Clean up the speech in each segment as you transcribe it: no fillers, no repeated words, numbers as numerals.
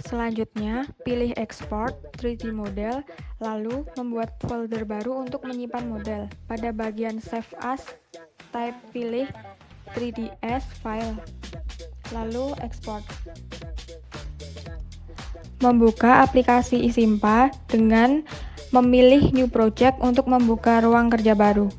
Selanjutnya, pilih Export 3D Model, lalu membuat folder baru untuk menyimpan model. Pada bagian Save As, pilih 3ds File, lalu Export. Membuka aplikasi eSimpa dengan memilih New Project untuk membuka ruang kerja baru.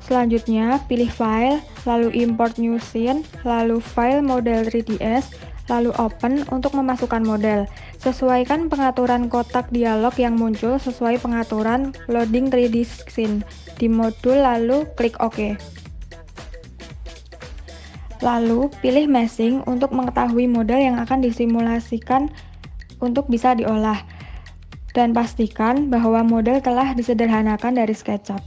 Selanjutnya, pilih File, lalu Import New Scene, lalu File Model 3ds, lalu Open untuk memasukkan model. Sesuaikan pengaturan kotak dialog yang muncul sesuai pengaturan Loading 3D Scene di modul, lalu klik OK. Lalu, pilih Meshing untuk mengetahui model yang akan disimulasikan untuk bisa diolah. Dan pastikan bahwa model telah disederhanakan dari SketchUp.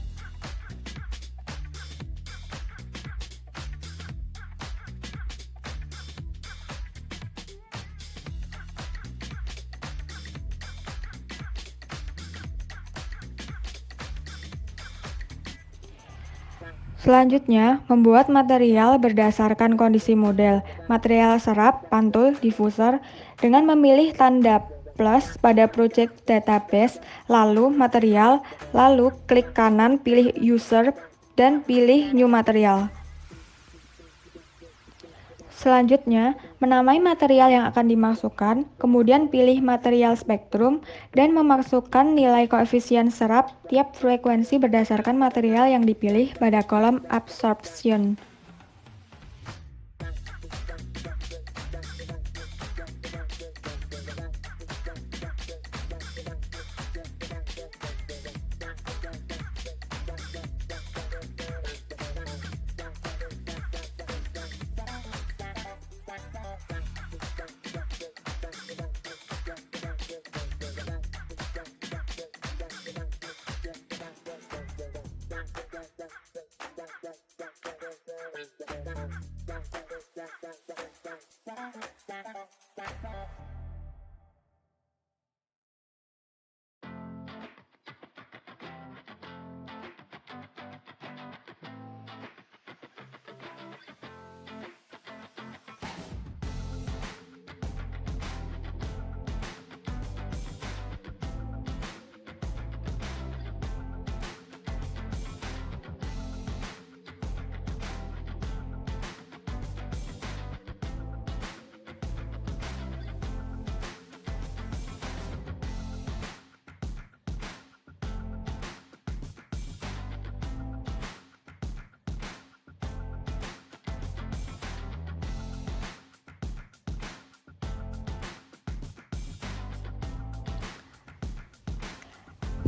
Selanjutnya, membuat material berdasarkan kondisi model. Material serap, pantul, diffuser, dengan memilih tanda plus pada project database, lalu material, lalu klik kanan pilih user, dan pilih new material. Selanjutnya, menamai material yang akan dimasukkan, kemudian pilih material spektrum, dan memasukkan nilai koefisien serap tiap frekuensi berdasarkan material yang dipilih pada kolom absorption.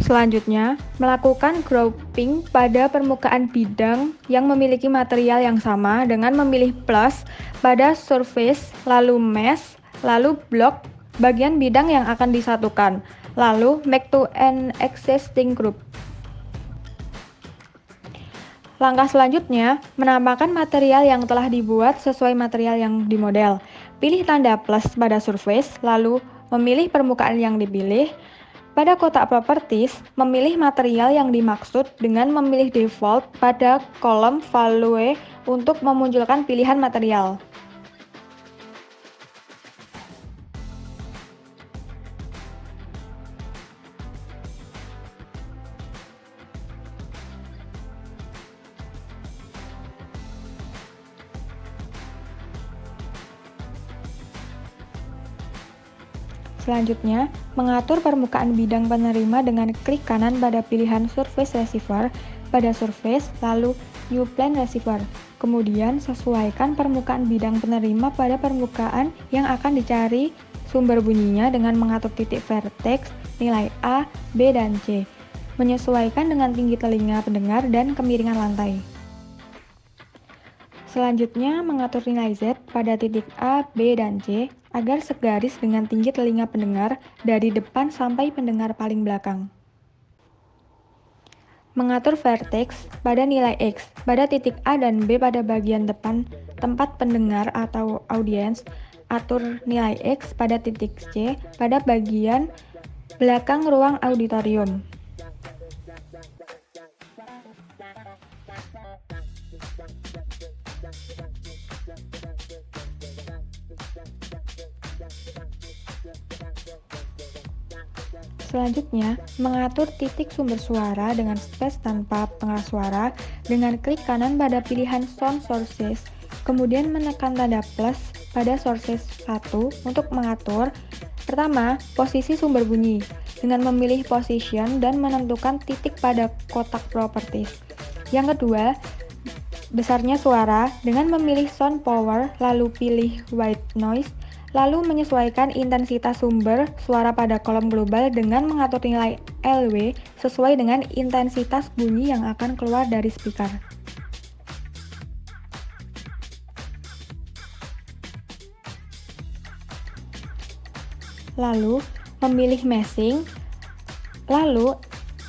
Selanjutnya, melakukan grouping pada permukaan bidang yang memiliki material yang sama dengan memilih plus pada surface, lalu mesh, lalu block bagian bidang yang akan disatukan, lalu make to an existing group. Langkah selanjutnya, menambahkan material yang telah dibuat sesuai material yang dimodel. Pilih tanda plus pada surface, lalu memilih permukaan yang dipilih. Pada kotak properties, memilih material yang dimaksud dengan memilih default pada kolom value untuk memunculkan pilihan material. Selanjutnya, mengatur permukaan bidang penerima dengan klik kanan pada pilihan Surface Receiver pada Surface, lalu New Plane Receiver. Kemudian, sesuaikan permukaan bidang penerima pada permukaan yang akan dicari sumber bunyinya dengan mengatur titik vertex, nilai A, B, dan C. Menyesuaikan dengan tinggi telinga pendengar dan kemiringan lantai. Selanjutnya, mengatur nilai Z pada titik A, B, dan C agar segaris dengan tinggi telinga pendengar dari depan sampai pendengar paling belakang. Mengatur vertex pada nilai X pada titik A dan B pada bagian depan tempat pendengar atau audiens. Atur nilai X pada titik C pada bagian belakang ruang auditorium. Selanjutnya, mengatur titik sumber suara dengan space tanpa pengeras suara dengan klik kanan pada pilihan Sound Sources, kemudian menekan tanda plus pada Sources 1 untuk mengatur. Pertama, posisi sumber bunyi dengan memilih Position dan menentukan titik pada kotak Properties. Yang kedua, besarnya suara dengan memilih Sound Power, lalu pilih White Noise, lalu menyesuaikan intensitas sumber suara pada kolom global dengan mengatur nilai LW sesuai dengan intensitas bunyi yang akan keluar dari speaker. Lalu, memilih Meshing, lalu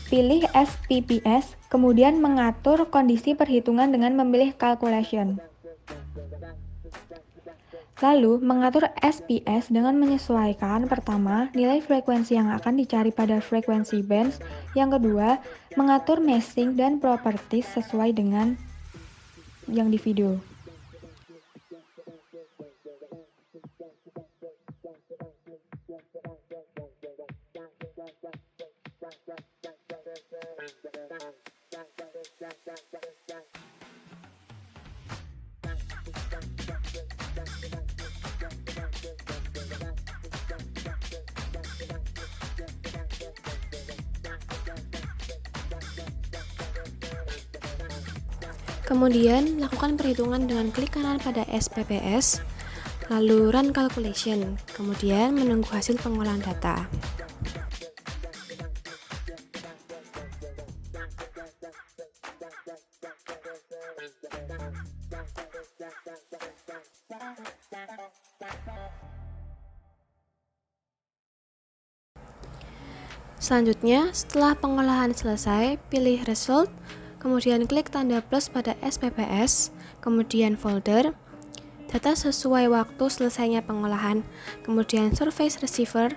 pilih SPPS, kemudian mengatur kondisi perhitungan dengan memilih Calculation. Lalu, mengatur SPS dengan menyesuaikan pertama, nilai frekuensi yang akan dicari pada frekuensi bands, yang kedua, mengatur meshing dan properties sesuai dengan yang di video. Kemudian, lakukan perhitungan dengan klik kanan pada SPPS, lalu Run Calculation, kemudian menunggu hasil pengolahan data. Selanjutnya, setelah pengolahan selesai, pilih Result, kemudian klik tanda plus pada SPPS, kemudian Folder, data sesuai waktu selesainya pengolahan, kemudian Surface Receiver,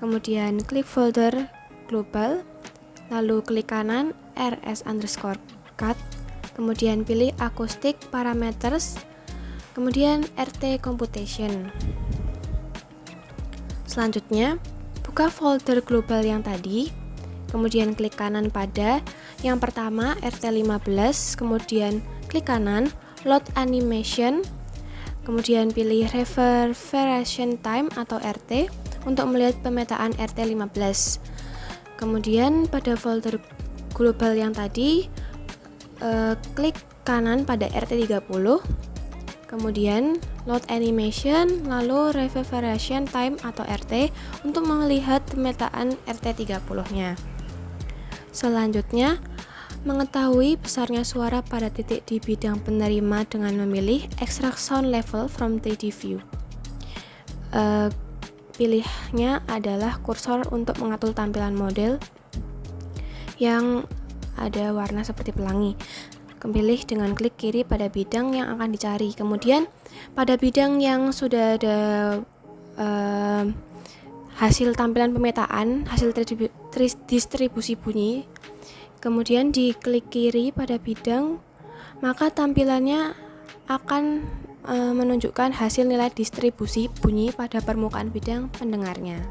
kemudian klik Folder Global, lalu klik kanan RS_cut, kemudian pilih Acoustic Parameters, kemudian RT Computation. Selanjutnya, buka folder global yang tadi, kemudian klik kanan pada yang pertama RT15, kemudian klik kanan Load Animation, kemudian pilih Reverberation Time atau RT untuk melihat pemetaan RT15. Kemudian pada folder global yang tadi, klik kanan pada RT30, kemudian Load Animation, lalu Reverberation Time atau RT untuk melihat pemetaan RT30-nya. Selanjutnya, mengetahui besarnya suara pada titik di bidang penerima dengan memilih Extract Sound Level from 3D View. Pilihnya adalah kursor untuk mengatur tampilan model yang ada warna seperti pelangi. Pilih dengan klik kiri pada bidang yang akan dicari. Kemudian pada bidang yang sudah ada hasil tampilan pemetaan, hasil distribusi bunyi, kemudian diklik kiri pada bidang, maka tampilannya akan menunjukkan hasil nilai distribusi bunyi pada permukaan bidang pendengarnya.